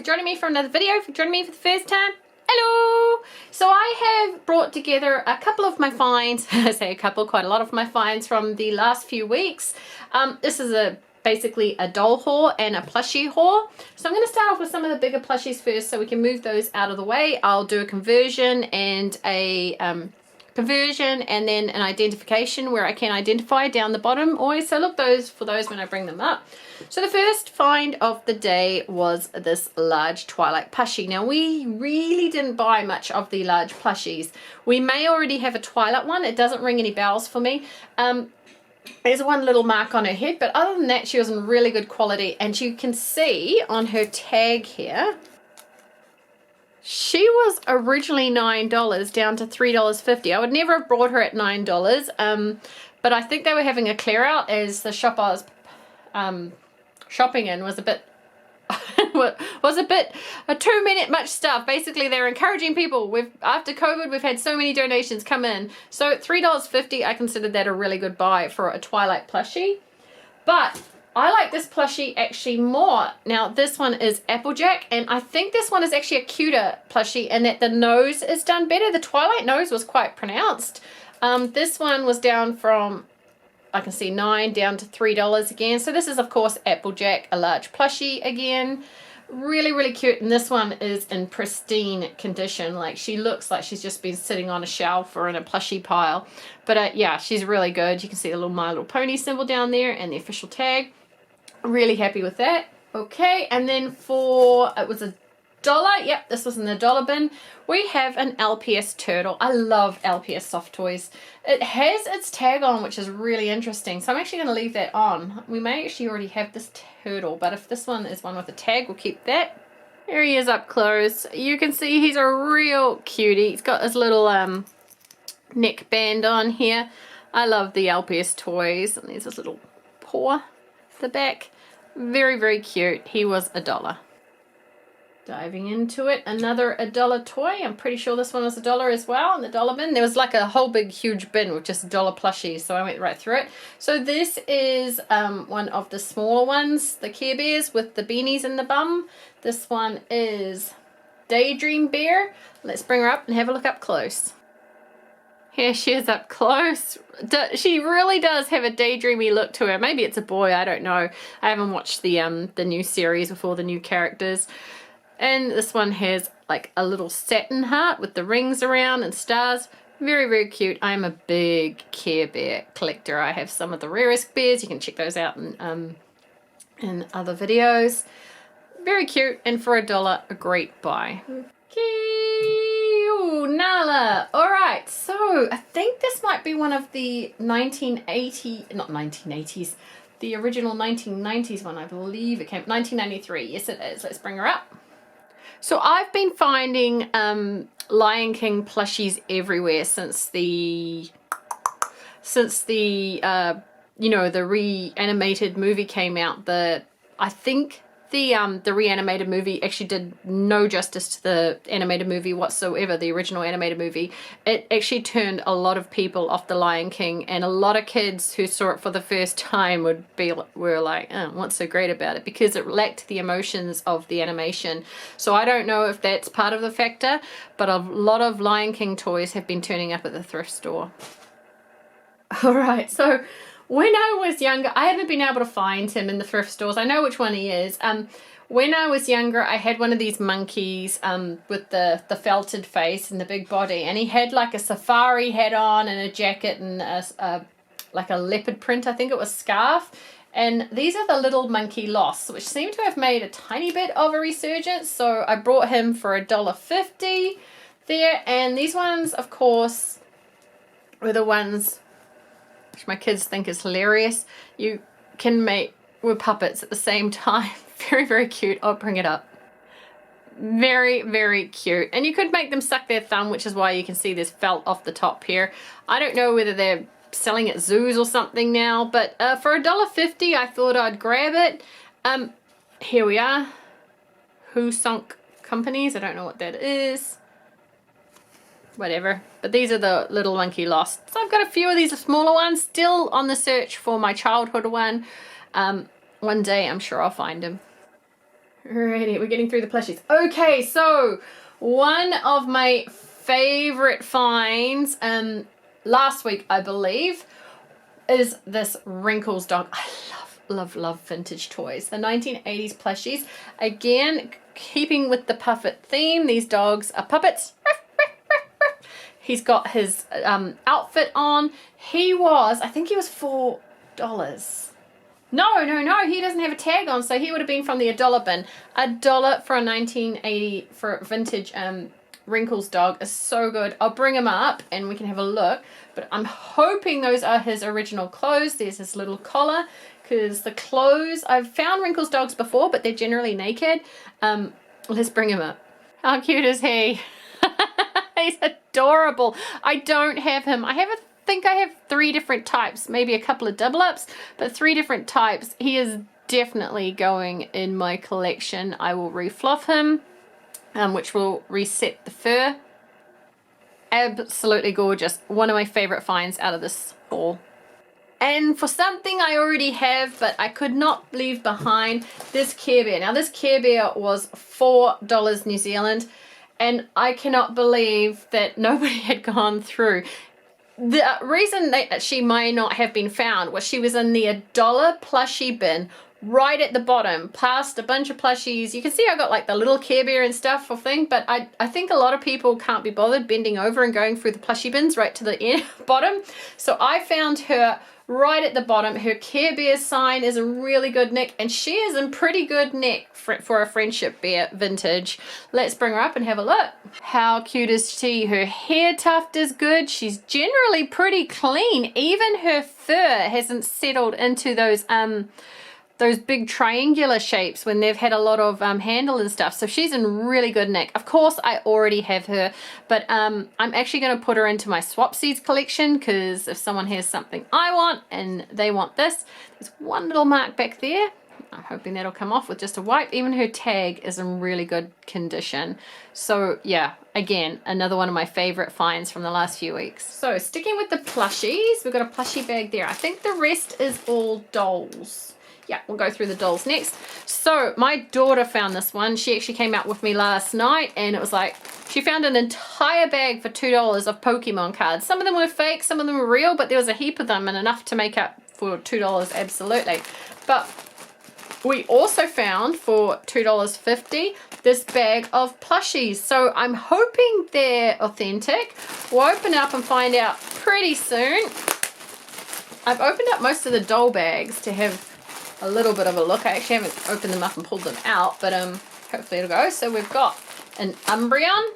joining me for another video. If you're joining me for the first time, hello! So I have brought together a couple of my finds, I say a couple, quite a lot of my finds from the last few weeks. This is basically a doll haul and a plushie haul. So I'm going to start off with some of the bigger plushies first so we can move those out of the way. I'll do a conversion and then an identification where I can identify down the bottom always. So look for those when I bring them up. So the first find of the day was this large Twilight plushie. Now we really didn't buy much of the large plushies. We may already have a Twilight one. It doesn't ring any bells for me. There's one little mark on her head, but other than that she was in really good quality, and you can see on her tag here she was originally $9 down to $3.50. I would never have brought her at $9, but I think they were having a clear out as the shop I was shopping in was a bit too much stuff. Basically they're encouraging people. After COVID we've had so many donations come in, so $3.50 I considered that a really good buy for a Twilight plushie. But I like this plushie actually more. Now this one is Applejack, and I think this one is actually a cuter plushie in that the nose is done better. The Twilight nose was quite pronounced. This one was down from, I can see, $9 down to $3 again. So this is of course Applejack, a large plushie again. Really cute, and this one is in pristine condition. Like, she looks like she's just been sitting on a shelf or in a plushie pile. But yeah, she's really good. You can see the little My Little Pony symbol down there and the official tag. Really happy with that. Okay, and then it was $1. Yep, this was in the dollar bin. We have an LPS turtle. I love LPS soft toys. It has its tag on, which is really interesting. So I'm actually going to leave that on. We may actually already have this turtle, but if this one is one with a tag, we'll keep that. Here he is up close. You can see he's a real cutie. He's got his little neck band on here. I love the LPS toys. And there's this little paw. The back, very cute. He was $1. Diving into it, another $1 toy. I'm pretty sure this one was $1 as well in the dollar bin. There was like a whole big huge bin with just $1 plushies, so I went right through it. So this is one of the smaller ones, the Carebears with the beanies in the bum. This one is Daydream Bear. Let's bring her up and have a look up close. Here she is up close. She really does have a daydreamy look to her. Maybe it's a boy, I don't know. I haven't watched the new series with all the new characters. And this one has like a little satin heart with the rings around and stars. Very cute. I'm a big Care Bear collector. I have some of the rarest bears. You can check those out in other videos. Very cute, and for $1, a great buy. Nala. Alright, so I think this might be one of the the original 1990s one, I believe it came, 1993. Yes it is. Let's bring her up. So I've been finding Lion King plushies everywhere since the you know, the reanimated movie came out. I think the reanimated movie actually did no justice to the animated movie whatsoever, the original animated movie. It actually turned a lot of people off the Lion King, and a lot of kids who saw it for the first time were like, oh, what's so great about it? Because it lacked the emotions of the animation. So I don't know if that's part of the factor, but a lot of Lion King toys have been turning up at the thrift store. Alright, so when I was younger, I haven't been able to find him in the thrift stores. I know which one he is. When I was younger, I had one of these monkeys with the felted face and the big body, and he had like a safari hat on and a jacket and like a leopard print, I think it was, scarf. And these are the little monkey losts, which seem to have made a tiny bit of a resurgence. So I brought him for $1.50 there. And these ones, of course, were the ones which my kids think is hilarious. You can make with puppets at the same time. Very cute. I'll bring it up. Very cute. And you could make them suck their thumb, which is why you can see there's felt off the top here. I don't know whether they're selling at zoos or something now, but for $1.50 I thought I'd grab it. Here we are. Who Sunk Companies. I don't know what that is. Whatever, but these are the little monkey lost. So I've got a few of these smaller ones still on the search for my childhood one. One day I'm sure I'll find him. Alrighty, we're getting through the plushies. Okay, so one of my favorite finds last week, I believe, is this Wrinkles dog. I love vintage toys. The 1980s plushies. Again, keeping with the puppet theme, these dogs are puppets. He's got his outfit on. I think he was $4. No, he doesn't have a tag on, so he would have been from the $1 bin. $1 for a 1980 for a vintage Wrinkles dog is so good. I'll bring him up and we can have a look, but I'm hoping those are his original clothes. There's his little collar, because the clothes, I've found Wrinkles dogs before, but they're generally naked. Let's bring him up. How cute is he? He's adorable. I don't have him. I think I have 3 different types, maybe a couple of double ups, but 3 different types. He is definitely going in my collection. I will refluff him, which will reset the fur. Absolutely gorgeous. One of my favorite finds out of this haul. And for something I already have, but I could not leave behind, this Care Bear. Now this Care Bear was $4 New Zealand, and I cannot believe that nobody had gone through. The reason that she may not have been found was she was in the $1 plushie bin right at the bottom, past a bunch of plushies. You can see I got like the little Care Bear and stuff or thing, but I think a lot of people can't be bothered bending over and going through the plushie bins right to the bottom. So I found her right at the bottom. Her Care Bear sign is a really good nick, and she is in pretty good nick for a friendship bear vintage. Let's bring her up and have a look. How cute is she? Her hair tuft is good. She's generally pretty clean. Even her fur hasn't settled into those big triangular shapes when they've had a lot of handle and stuff. So she's in really good nick. Of course, I already have her, but I'm actually going to put her into my Swapsies collection, because if someone has something I want and they want this, there's one little mark back there. I'm hoping that'll come off with just a wipe. Even her tag is in really good condition. So yeah, again, another one of my favorite finds from the last few weeks. So sticking with the plushies, we've got a plushie bag there. I think the rest is all dolls. Yeah, we'll go through the dolls next. So my daughter found this one. She actually came out with me last night, and it was like, she found an entire bag for $2 of Pokemon cards. Some of them were fake, some of them were real, but there was a heap of them and enough to make up for $2, absolutely. But we also found for $2.50 this bag of plushies. So I'm hoping they're authentic. We'll open up and find out pretty soon. I've opened up most of the doll bags to have a little bit of a look. I actually haven't opened them up and pulled them out, but hopefully it'll go. So we've got an Umbreon,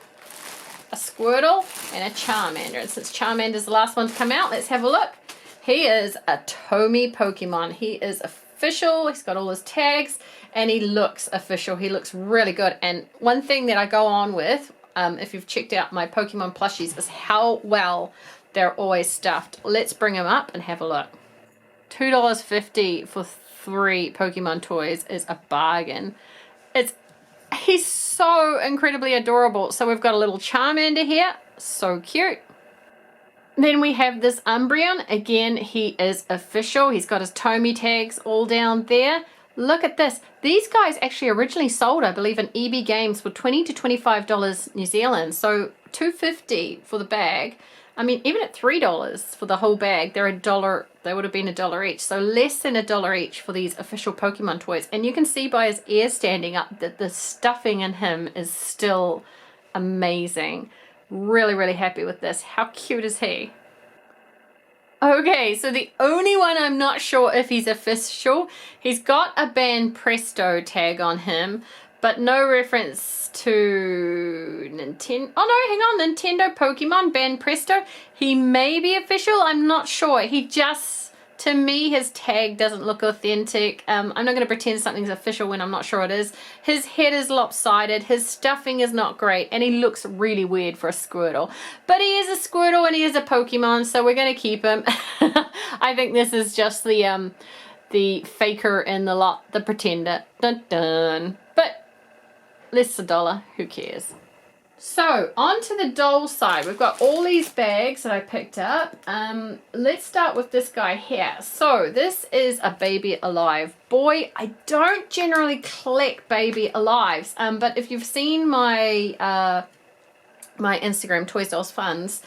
a Squirtle, and a Charmander. And since Charmander's the last one to come out, let's have a look. He is a Tomy Pokemon. He is official. He's got all his tags, and he looks official. He looks really good. And one thing that I go on with, if you've checked out my Pokemon plushies, is how well they're always stuffed. Let's bring him up and have a look. $2.50 for 3 Pokemon toys is a bargain. He's so incredibly adorable. So we've got a little Charmander here, so cute. Then we have this Umbreon. Again, he is official. He's got his Tomy tags all down there. Look at this. These guys actually originally sold, I believe, in EB Games for $20 to $25 New Zealand. So $2.50 for the bag. I mean, even at $3 for the whole bag, they're $1. They would have been $1 each. So less than $1 each for these official Pokemon toys. And you can see by his ear standing up that the stuffing in him is still amazing. Really, really happy with this. How cute is he? Okay, so the only one I'm not sure if he's official, he's got a Ban Presto tag on him, but no reference to Nintendo. Oh no, hang on, Nintendo Pokemon Ban Presto. He may be official, I'm not sure. He just, to me, his tag doesn't look authentic. I'm not going to pretend something's official when I'm not sure it is. His head is lopsided, his stuffing is not great, and he looks really weird for a Squirtle. But he is a Squirtle and he is a Pokemon, so we're going to keep him. I think this is just the faker in the lot, the pretender. Dun dun. But less $1, who cares? So on to the doll side. We've got all these bags that I picked up. Let's start with this guy here. So this is a Baby Alive boy. I don't generally collect Baby Alives, but if you've seen my my Instagram, Toys Dolls Funds,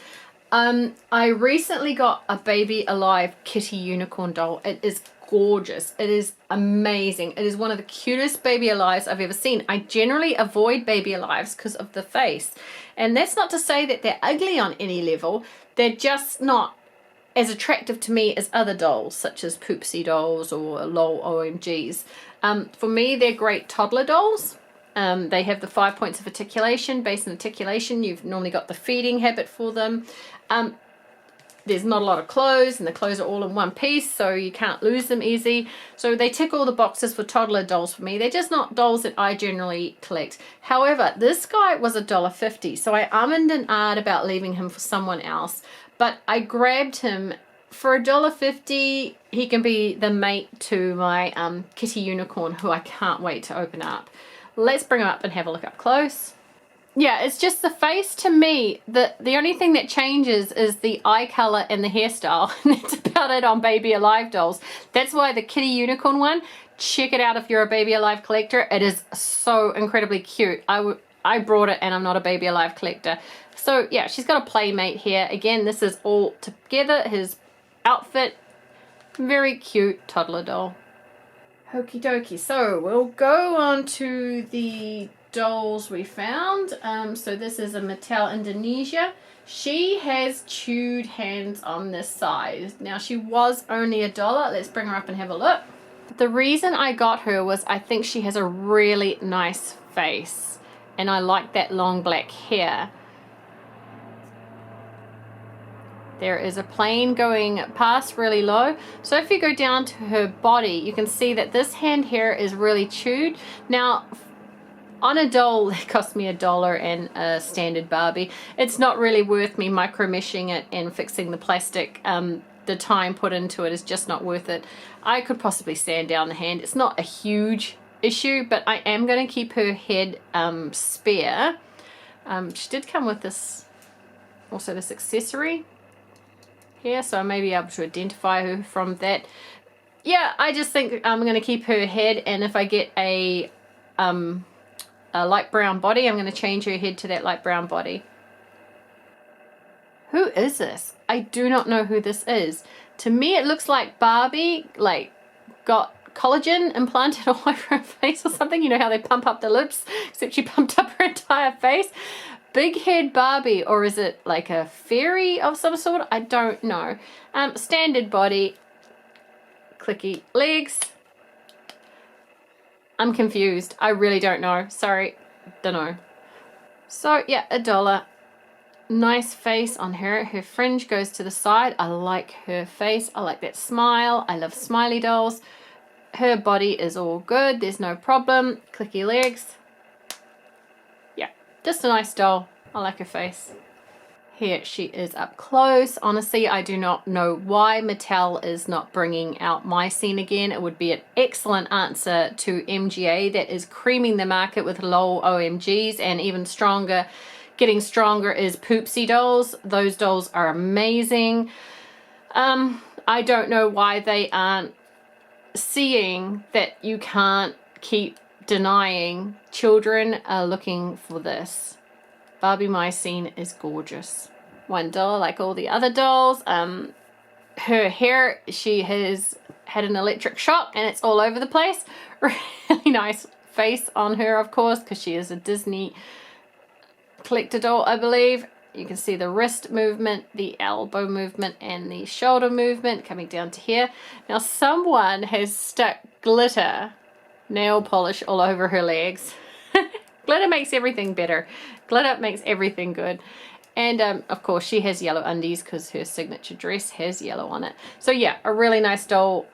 I recently got a Baby Alive kitty unicorn doll. It is gorgeous. It is amazing. It is one of the cutest Baby Alives I've ever seen. I generally avoid Baby Alives because of the face, and that's not to say that they're ugly on any level. They're just not as attractive to me as other dolls such as Poopsie dolls or LOL OMGs. For me, they're great toddler dolls. They have the 5 points of articulation. Based on articulation, you've normally got the feeding habit for them. There's not a lot of clothes, and the clothes are all in one piece, so you can't lose them easy. So they tick all the boxes for toddler dolls for me. They're just not dolls that I generally collect. However, this guy was $1.50, so I ummed and ahed about leaving him for someone else, but I grabbed him for $1.50. He can be the mate to my kitty unicorn, who I can't wait to open up. Let's bring him up and have a look up close. Yeah, it's just the face to me. The only thing that changes is the eye color and the hairstyle. And that's about it on Baby Alive dolls. That's why the kitty unicorn one, check it out if you're a Baby Alive collector. It is so incredibly cute. I brought it, and I'm not a Baby Alive collector. So yeah, she's got a playmate here. Again, this is all together. His outfit, very cute toddler doll. Okie dokie. So we'll go on to the dolls we found. So this is a Mattel Indonesia. She has chewed hands on this side. Now she was only $1. Let's bring her up and have a look. The reason I got her was I think she has a really nice face, and I like that long black hair. There is a plane going past really low. So if you go down to her body, you can see that this hand here is really chewed. Now, on a doll that cost me $1 and a standard Barbie, it's not really worth me micro meshing it and fixing the plastic. The time put into it is just not worth it. I could possibly sand down the hand. It's not a huge issue, but I am going to keep her head spare. She did come with this, also this accessory here, so I may be able to identify her from that. Yeah, I just think I'm going to keep her head, and if I get a light brown body, I'm going to change her head to that light brown body. Who is this? I do not know who this is. To me, it looks like Barbie, like, got collagen implanted all over her face or something. You know how they pump up the lips, except she pumped up her entire face. Big head Barbie, or is it like a fairy of some sort? I don't know. Standard body, clicky legs. I'm confused. I really don't know. Sorry, don't know. So yeah, $1. Nice face on her. Her fringe goes to the side. I like her face. I like that smile. I love smiley dolls. Her body is all good. There's no problem. Clicky legs. Yeah, just a nice doll. I like her face. Here she is up close. Honestly, I do not know why Mattel is not bringing out My Scene again. It would be an excellent answer to MGA that is creaming the market with LOL OMGs, and even stronger, getting stronger is Poopsie dolls. Those dolls are amazing. I don't know why they aren't seeing that you can't keep denying children are looking for this. Barbie My Scene is gorgeous. $1 like all the other dolls. Her hair, she has had an electric shock and it's all over the place. Really nice face on her, of course, because she is a Disney collector doll, I believe. You can see the wrist movement, the elbow movement, and the shoulder movement coming down to here. Now someone has stuck glitter nail polish all over her legs. Glitter makes everything better. Glitter makes everything good. And of course she has yellow undies because her signature dress has yellow on it. So yeah, a really nice doll.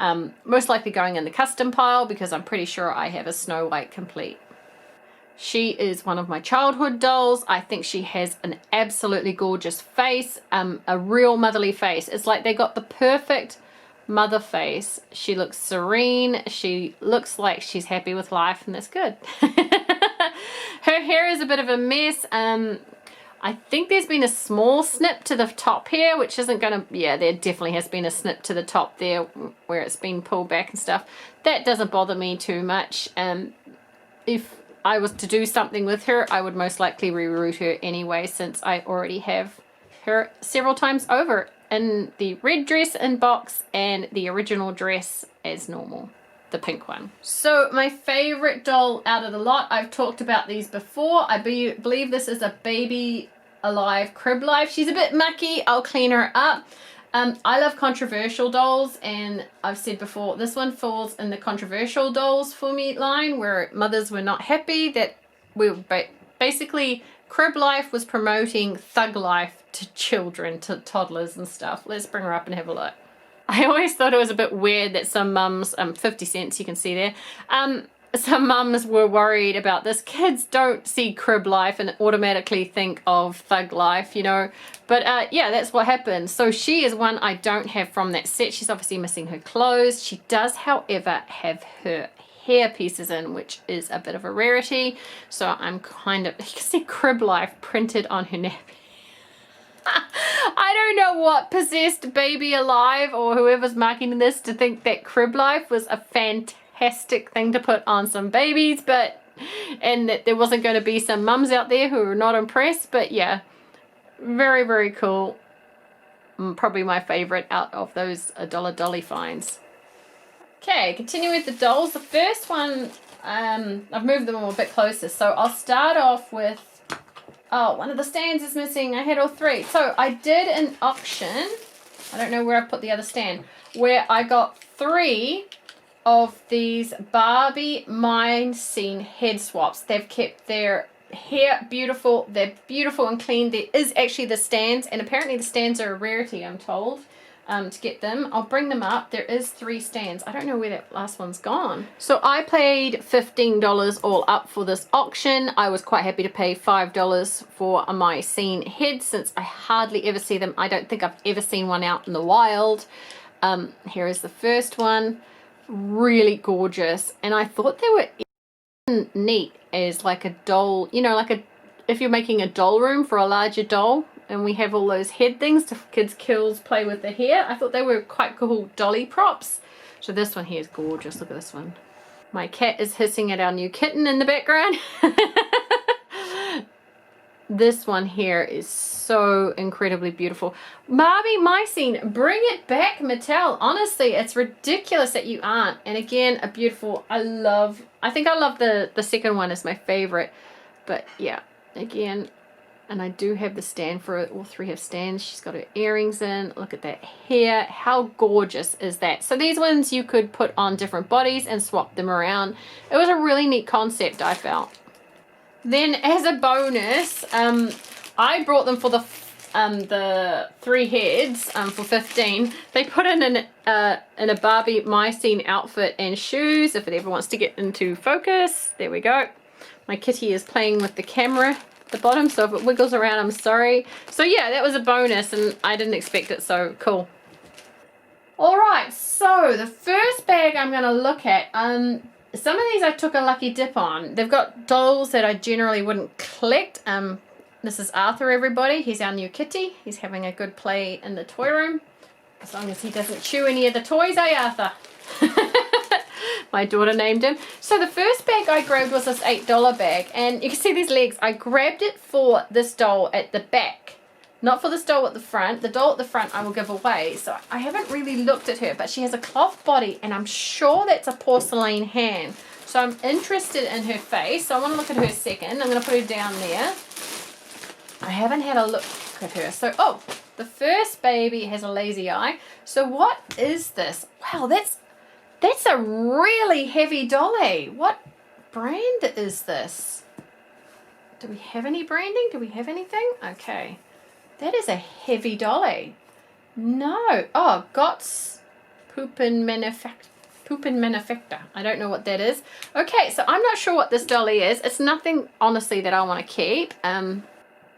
Most likely going in the custom pile because I'm pretty sure I have a Snow White complete. She is one of my childhood dolls. I think she has an absolutely gorgeous face, a real motherly face. It's like they got the perfect mother face. She looks serene. She looks like she's happy with life, and that's good. Her hair is a bit of a mess. I think there's been a small snip to the top here, which isn't gonna, yeah, there definitely has been a snip to the top there where it's been pulled back and stuff. That doesn't bother me too much. If I was to do something with her, I would most likely reroute her anyway, since I already have her several times over in the red dress in box and the original dress as normal, the pink one. So my favorite doll out of the lot, I've talked about these before. I believe this is a Baby Alive Crib Life. She's a bit mucky. I'll clean her up. I love controversial dolls, and I've said before, this one falls in the controversial dolls for me line, where mothers were not happy that basically Crib Life was promoting thug life to children, to toddlers and stuff. Let's bring her up and have a look. I always thought it was a bit weird that some mums, 50 cents you can see there, some mums were worried about this. Kids don't see Crib Life and automatically think of thug life, you know. But yeah, that's what happened. So she is one I don't have from that set. She's obviously missing her clothes. She does, however, have her hair pieces in, which is a bit of a rarity. So I'm kind of, you can see Crib Life printed on her nappy. I don't know what possessed Baby Alive or whoever's marketing this to think that Crib Life was a fantastic thing to put on some babies, but, and that there wasn't going to be some mums out there who were not impressed. But yeah, very, very cool. Probably my favorite out of those $1 dolly finds. Okay, continuing with the dolls. The first one, I've moved them all a bit closer, so I'll start off with, oh, one of the stands is missing. I had all three. So I did an auction. I don't know where I put the other stand. Where I got 3 of these Barbie My Scene head swaps. They've kept their hair beautiful. They're beautiful and clean. There is actually the stands. And apparently the stands are a rarity, I'm told. To get them. I'll bring them up. There is 3 stands. I don't know where that last one's gone. So I paid $15 all up for this auction. I was quite happy to pay $5 for a My Scene head, since I hardly ever see them. I don't think I've ever seen one out in the wild. Here is the first one. Really gorgeous. And I thought they were even neat as like a doll, you know, like a, if you're making a doll room for a larger doll, and we have all those head things to kids' kills play with the hair. I thought they were quite cool dolly props. So this one here is gorgeous. Look at this one. My cat is hissing at our new kitten in the background. This one here is so incredibly beautiful. Barbie My Scene, bring it back, Mattel. Honestly, it's ridiculous that you aren't. And again, a beautiful, I think I love the second one is my favorite. But yeah, again, and I do have the stand for it. All 3 have stands. She's got her earrings in. Look at that hair. How gorgeous is that? So these ones you could put on different bodies and swap them around. It was a really neat concept, I felt. Then as a bonus, I brought them for the 3 heads for 15. They put in a Barbie My Scene outfit and shoes if it ever wants to get into focus. There we go. My kitty is playing with the camera. The bottom, so if it wiggles around, I'm sorry. So yeah, that was a bonus and I didn't expect it, so cool. Alright, so the first bag I'm going to look at, some of these I took a lucky dip on. They've got dolls that I generally wouldn't collect. This is Arthur, everybody. He's our new kitty. He's having a good play in the toy room. As long as he doesn't chew any of the toys, eh, Arthur? My daughter named him. So the first bag I grabbed was this $8 bag, and you can see these legs. I grabbed it for this doll at the back, not for this doll at the front. The doll at the front I will give away, so I haven't really looked at her, but she has a cloth body, and I'm sure that's a porcelain hand. So I'm interested in her face, so I want to look at her second. I'm going to put her down there. I haven't had a look at her. So, oh, the first baby has a lazy eye. So what is this? Wow, that's a really heavy dolly. What brand is this? Do we have any branding? Do we have anything? Okay. That is a heavy dolly. No. Oh, Gotts Poopin Manufacture. I don't know what that is. Okay, so I'm not sure what this dolly is. It's nothing, honestly, that I want to keep.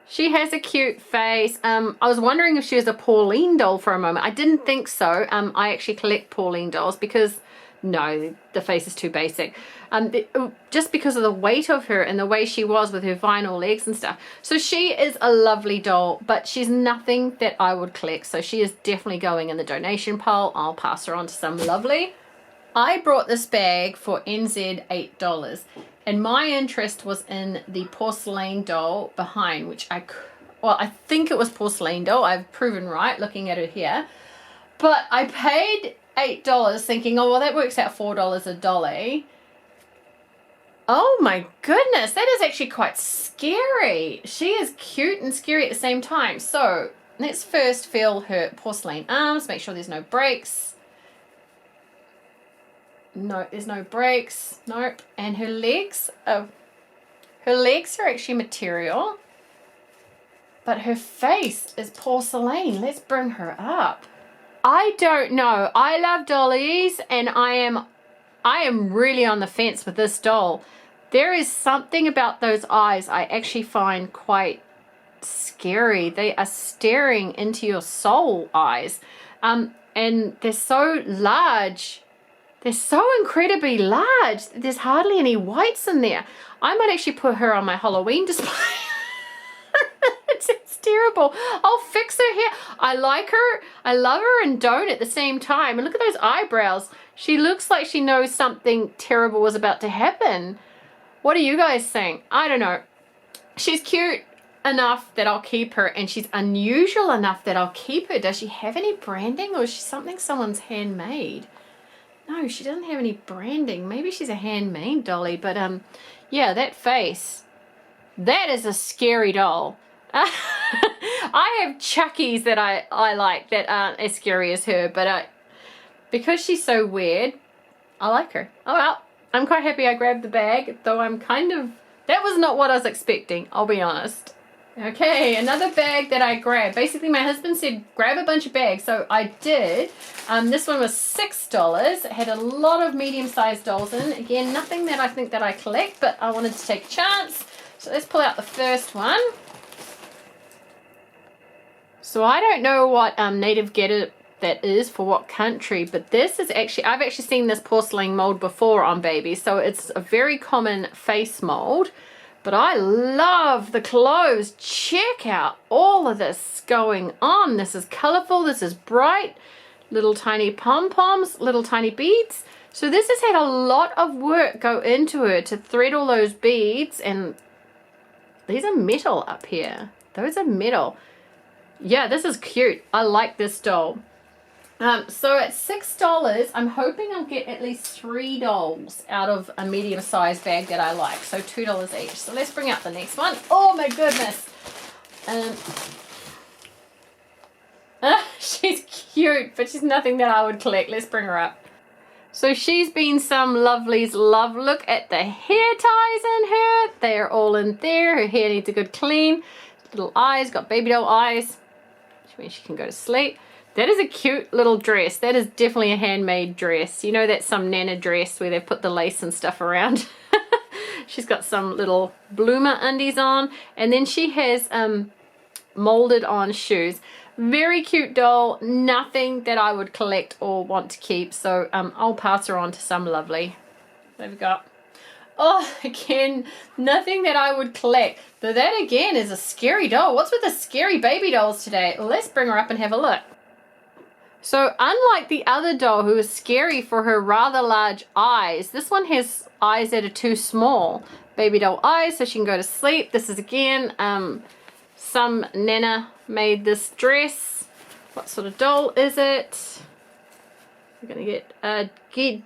She has a cute face. I was wondering if she was a Pauline doll for a moment. I didn't think so. I actually collect Pauline dolls because no, the face is too basic. Just because of the weight of her and the way she was with her vinyl legs and stuff. So she is a lovely doll, but she's nothing that I would collect. So she is definitely going in the donation pile. I'll pass her on to some lovely. I brought this bag for NZ $8, and my interest was in the porcelain doll behind, which I think it was porcelain doll. I've proven right looking at it here. But I paid $8 thinking, oh, well, that works out $4 a dolly. Oh my goodness, that is actually quite scary. She is cute and scary at the same time. So let's first feel her porcelain arms, make sure there's no breaks. No, there's no breaks. Nope. And her legs are actually material. But her face is porcelain. Let's bring her up. I don't know. I love dollies, and I am really on the fence with this doll. There is something about those eyes I actually find quite scary. They are staring into your soul eyes. And they're so large. They're so incredibly large. There's hardly any whites in there. I might actually put her on my Halloween display. It's terrible. I'll fix her hair. I like her. I love her and don't at the same time. And look at those eyebrows. She looks like she knows something terrible was about to happen. What do you guys think? I don't know. She's cute enough that I'll keep her, and she's unusual enough that I'll keep her. Does she have any branding, or is she something someone's handmade? No, she doesn't have any branding. Maybe she's a handmade dolly, but yeah, that face. That is a scary doll. I have Chuckies that I like that aren't as scary as her, but because she's so weird, I like her. Oh well, I'm quite happy I grabbed the bag, though that was not what I was expecting, I'll be honest. Okay, another bag that I grabbed. Basically, my husband said, grab a bunch of bags, so I did. This one was $6. It had a lot of medium-sized dolls in. Again, nothing that I think that I collect, but I wanted to take a chance. So let's pull out the first one. So I don't know what native getter that is for what country, but this is actually, I've actually seen this porcelain mold before on babies, so it's a very common face mold. But I love the clothes. Check out all of this going on. This is colorful, this is bright, little tiny pom-poms, little tiny beads. So this has had a lot of work go into it to thread all those beads, and these are metal up here. Those are metal. Yeah, this is cute. I like this doll. So at $6, I'm hoping I'll get at least 3 dolls out of a medium-sized bag that I like. So $2 each. So let's bring out the next one. Oh my goodness. She's cute, but she's nothing that I would collect. Let's bring her up. So she's been some lovely's love. Look at the hair ties in her. They're all in there. Her hair needs a good clean. Little eyes, got baby doll eyes. Which means she can go to sleep. That is a cute little dress. That is definitely a handmade dress. You know, that's some Nana dress where they put the lace and stuff around. She's got some little bloomer undies on. And then she has molded on shoes. Very cute doll. Nothing that I would collect or want to keep. So I'll pass her on to some lovely. What have we got? Oh, again, nothing that I would collect. But that again is a scary doll. What's with the scary baby dolls today? Let's bring her up and have a look. So unlike the other doll who is scary for her rather large eyes, this one has eyes that are too small. Baby doll eyes so she can go to sleep. This is again, some Nana made this dress. What sort of doll is it? We're going to get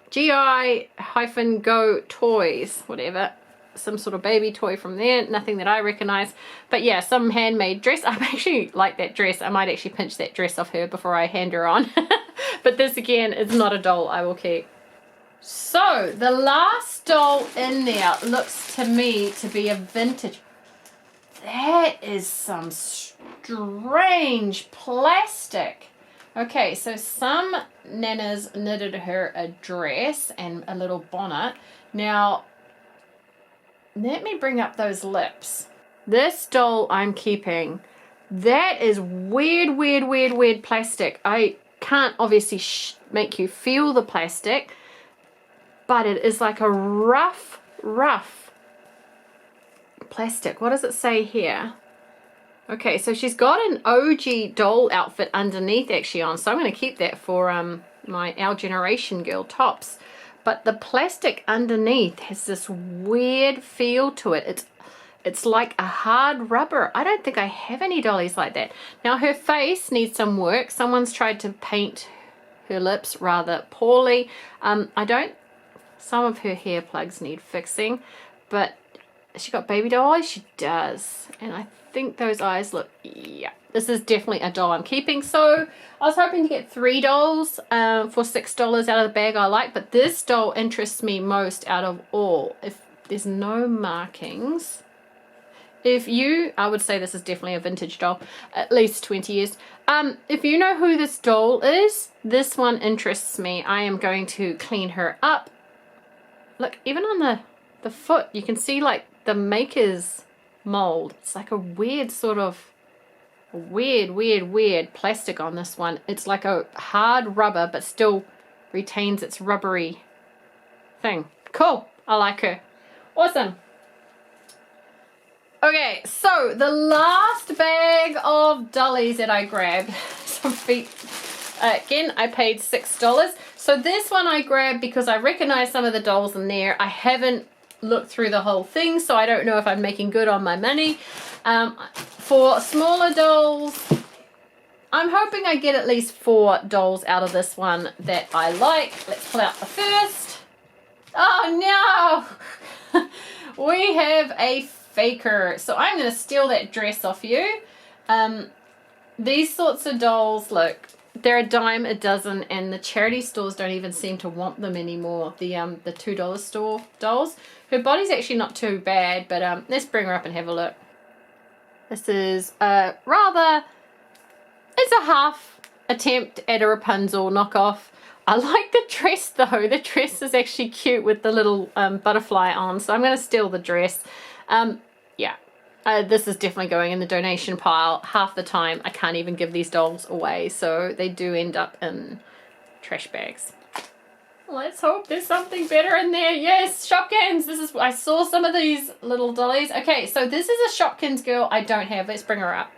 GI-Go Toys, whatever. Some sort of baby toy from there. Nothing that I recognize. But yeah, some handmade dress. I actually like that dress. I might actually pinch that dress off her before I hand her on. But this again is not a doll I will keep. So the last doll in there looks to me to be a vintage. That is some strange plastic. Okay, so some nanas knitted her a dress and a little bonnet. Now, let me bring up those lips. This doll I'm keeping. That is weird plastic. I can't obviously make you feel the plastic, but it is like a rough plastic. What does it say here? Okay, so she's got an OG doll outfit underneath actually on, so I'm going to keep that for our generation girl tops. But the plastic underneath has this weird feel to it. It's like a hard rubber. I don't think I have any dollies like that. Now her face needs some work. Someone's tried to paint her lips rather poorly. Some of her hair plugs need fixing, but she got baby doll eyes? She does. And I think those eyes look, yeah, this is definitely a doll I'm keeping. So I was hoping to get 3 dolls for $6 out of the bag I like, but this doll interests me most out of all. If there's no markings, I would say this is definitely a vintage doll, at least 20 years. If you know who this doll is, this one interests me. I am going to clean her up. Look, even on the foot, you can see like the maker's mold. It's like a weird sort of weird plastic on this one. It's like a hard rubber, but still retains its rubbery thing. Cool. I like her. Awesome. Okay, so the last bag of dollies that I grabbed, some feet. Again, I paid $6. So this one I grabbed because I recognize some of the dolls in there. I haven't looked through the whole thing, so I don't know if I'm making good on my money. For smaller dolls, I'm hoping I get at least 4 dolls out of this one that I like. Let's pull out the first. Oh no! We have a faker. So I'm going to steal that dress off you. These sorts of dolls, look, they're a dime a dozen, and the charity stores don't even seem to want them anymore. The $2 store dolls. Her body's actually not too bad, but let's bring her up and have a look. This is it's a half attempt at a Rapunzel knockoff. I like the dress though. The dress is actually cute with the little butterfly on, so I'm going to steal the dress. Yeah, this is definitely going in the donation pile. Half the time I can't even give these dolls away, so they do end up in trash bags. Let's hope there's something better in there. Yes, Shopkins. I saw some of these little dollies. Okay, so this is a Shopkins girl I don't have. Let's bring her up.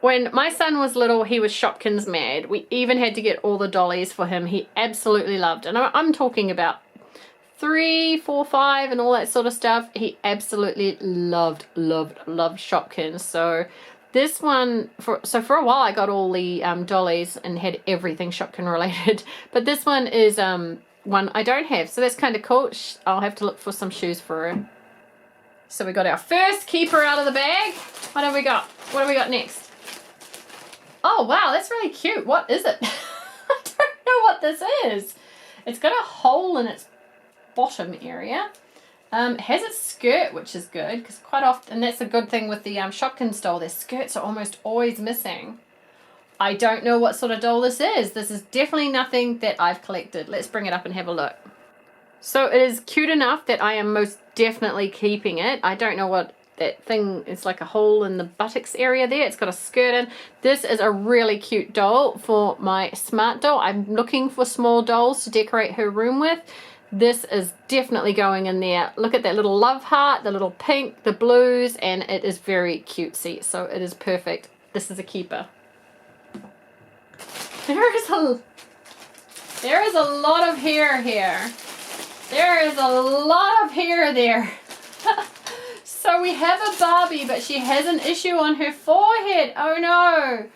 When my son was little, he was Shopkins mad. We even had to get all the dollies for him. He absolutely loved, and I'm talking about 3, 4, 5 and all that sort of stuff. He absolutely loved Shopkins. So this one, for a while I got all the dollies and had everything Shopkin related, but this one is one I don't have, so that's kind of cool. I'll have to look for some shoes for her. So we got our first keeper out of the bag. What have we got? What have we got next? Oh wow, that's really cute. What is it? I don't know what this is. It's got a hole in its bottom area. It has its skirt, which is good, because quite often, and that's a good thing with the Shopkins doll, their skirts are almost always missing. I don't know what sort of doll this is. This is definitely nothing that I've collected. Let's bring it up and have a look. So it is cute enough that I am most definitely keeping it. I don't know what that thing is, like a hole in the buttocks area there. It's got a skirt in. This is a really cute doll for my smart doll. I'm looking for small dolls to decorate her room with. This is definitely going in there. Look at that little love heart, the little pink, the blues, and it is very cutesy. So it is perfect. This is a keeper. There is a lot of hair here. There is a lot of hair there. So we have a Barbie, but she has an issue on her forehead. Oh no.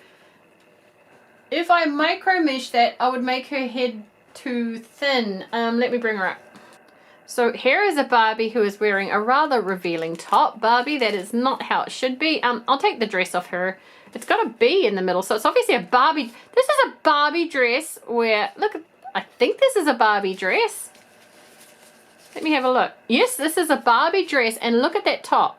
If I micro mesh that, I would make her head too thin. Let me bring her up. So here is a Barbie who is wearing a rather revealing top. Barbie, that is not how it should be. I'll take the dress off her. It's got a B in the middle, so it's obviously a Barbie. This is a Barbie dress where, look, I think this is a Barbie dress. Let me have a look. Yes, this is a Barbie dress, and look at that top.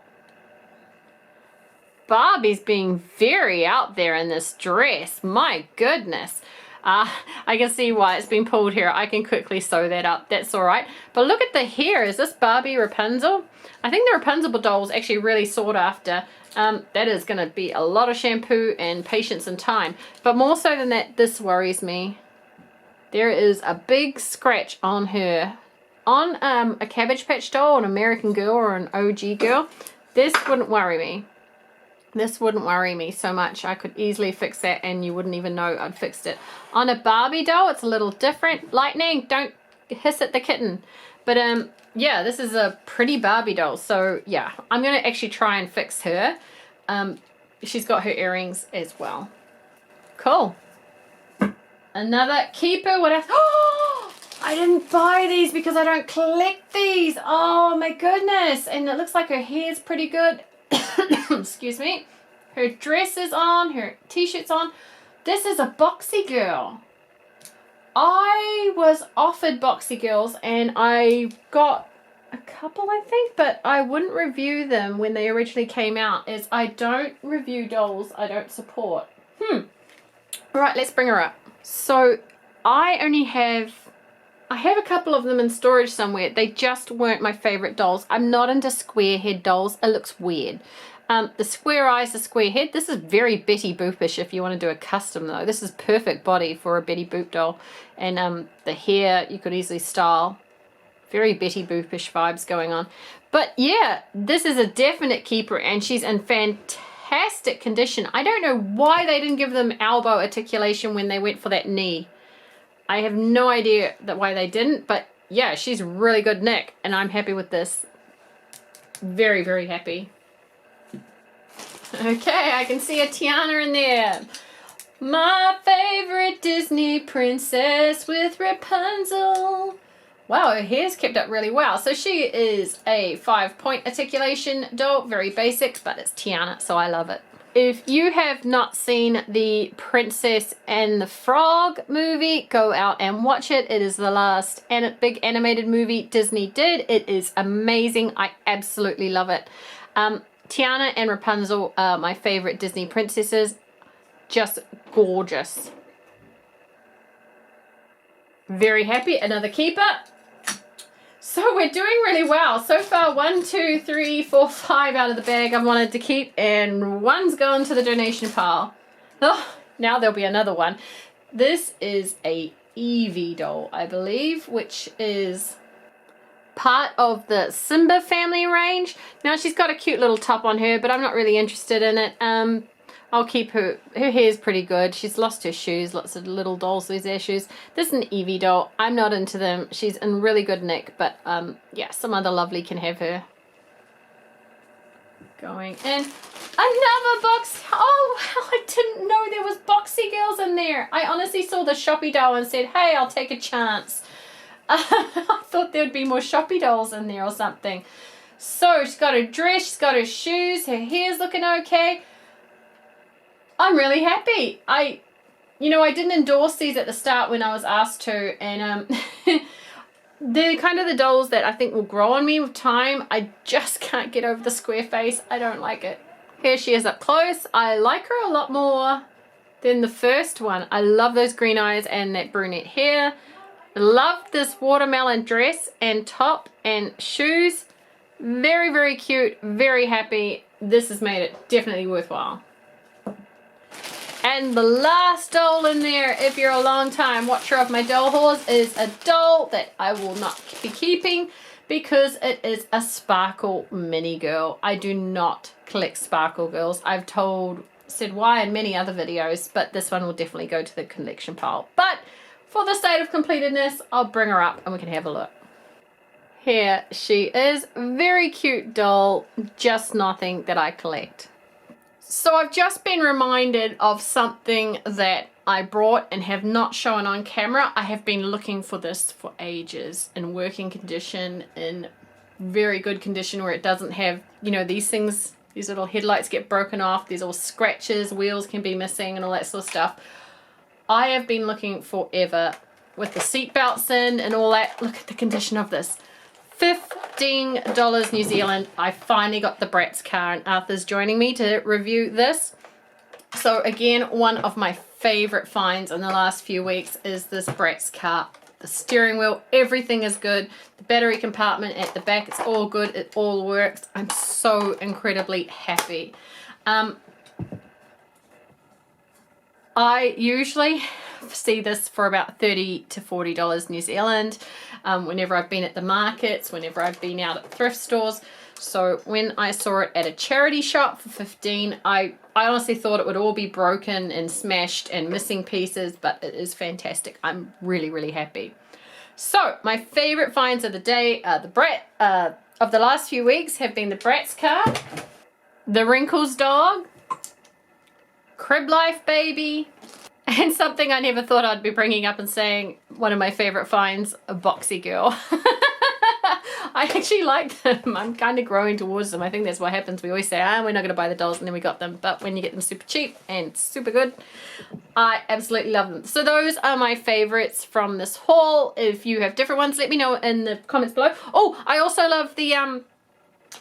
Barbie's being very out there in this dress. My goodness. I can see why it's been pulled here. I can quickly sew that up. That's all right. But look at the hair. Is this Barbie Rapunzel? I think the Rapunzel doll is actually really sought after. That is going to be a lot of shampoo and patience and time. But more so than that, this worries me. There is a big scratch on her. On a Cabbage Patch doll, an American Girl or an OG girl. This wouldn't worry me. This wouldn't worry me so much. I could easily fix that and you wouldn't even know I'd fixed it. On a Barbie doll, it's a little different. Lightning, don't hiss at the kitten. But yeah, this is a pretty Barbie doll. So yeah, I'm going to actually try and fix her. She's got her earrings as well. Cool. Another keeper. What else? Oh, I didn't buy these because I don't collect these. Oh my goodness. And it looks like her hair's pretty good. Excuse me. Her dress is on, her t-shirt's on. This is a Boxy girl. I was offered Boxy girls and I got a couple, I think, but I wouldn't review them when they originally came out, as I don't review dolls I don't support. All right, let's bring her up. So I have a couple of them in storage somewhere. They just weren't my favorite dolls. I'm not into square head dolls. It looks weird. The square eyes, the square head. This is very Betty Boopish if you want to do a custom though. This is perfect body for a Betty Boop doll. And the hair you could easily style. Very Betty Boopish vibes going on. But yeah, this is a definite keeper and she's in fantastic condition. I don't know why they didn't give them elbow articulation when they went for that knee. I have no idea why they didn't, but yeah, she's really good nick, and I'm happy with this. Very, very happy. Okay, I can see a Tiana in there. My favorite Disney princess with Rapunzel. Wow, her hair's kept up really well. So she is a 5-point articulation doll, very basic, but it's Tiana, so I love it. If you have not seen the Princess and the Frog movie, go out and watch it. It is the last big animated movie Disney did. It is amazing. I absolutely love it. Tiana and Rapunzel are my favorite Disney princesses. Just gorgeous. Very happy. Another keeper. So we're doing really well. So far, 1, 2, 3, 4, 5 out of the bag I wanted to keep, and one's gone to the donation pile. Oh, now there'll be another one. This is a Evie doll, I believe, which is part of the Simba family range. Now she's got a cute little top on her, but I'm not really interested in it. I'll keep her. Her hair's pretty good. She's lost her shoes. Lots of little dolls lose their shoes. This is an Evie doll. I'm not into them. She's in really good nick, but yeah, some other lovely can have her. Going in. Another box. Oh, wow, I didn't know there was Boxy girls in there. I honestly saw the Shoppy doll and said, hey, I'll take a chance. I thought there would be more Shoppy dolls in there or something. So she's got her dress, she's got her shoes, her hair's looking okay. I'm really happy. I didn't endorse these at the start when I was asked to, and they're kind of the dolls that I think will grow on me with time. I just can't get over the square face. I don't like it. Here she is up close. I like her a lot more than the first one. I love those green eyes and that brunette hair. Love this watermelon dress and top and shoes. Very, very cute. Very happy. This has made it definitely worthwhile. And the last doll in there, if you're a long time watcher of my doll hauls, is a doll that I will not be keeping because it is a sparkle mini girl. I do not collect sparkle girls. I've said why in many other videos, but this one will definitely go to the collection pile. But for the sake of completedness, I'll bring her up and we can have a look. Here she is. Very cute doll, just nothing that I collect. So I've just been reminded of something that I brought and have not shown on camera. I have been looking for this for ages in working condition, in very good condition where it doesn't have, these things, these little headlights get broken off, there's all scratches, wheels can be missing and all that sort of stuff. I have been looking forever with the seat belts in and all that. Look at the condition of this. $15 New Zealand. I finally got the Bratz car and Arthur's joining me to review this. So again, one of my favorite finds in the last few weeks is this Bratz cart. The steering wheel, everything is good. The battery compartment at the back, it's all good. It all works. I'm so incredibly happy. I usually see this for about $30 to $40 New Zealand whenever I've been at the markets, whenever I've been out at thrift stores. So when I saw it at a charity shop for $15, I honestly thought it would all be broken and smashed and missing pieces, but it is fantastic. I'm really, really happy. So my favorite finds of the day, of the last few weeks have been the Bratz cart, the Wrinkles dog, Crib Life baby, and something I never thought I'd be bringing up and saying, one of my favorite finds, a Boxy girl. I actually like them. I'm kind of growing towards them. I think that's what happens. We always say, we're not going to buy the dolls, and then we got them. But when you get them super cheap and super good, I absolutely love them. So those are my favorites from this haul. If you have different ones, let me know in the comments below. Oh, I also love the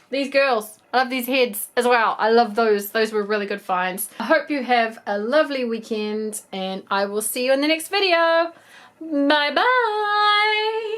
these girls. I love these heads as well. I love those. Those were really good finds. I hope you have a lovely weekend, and I will see you in the next video. Bye bye.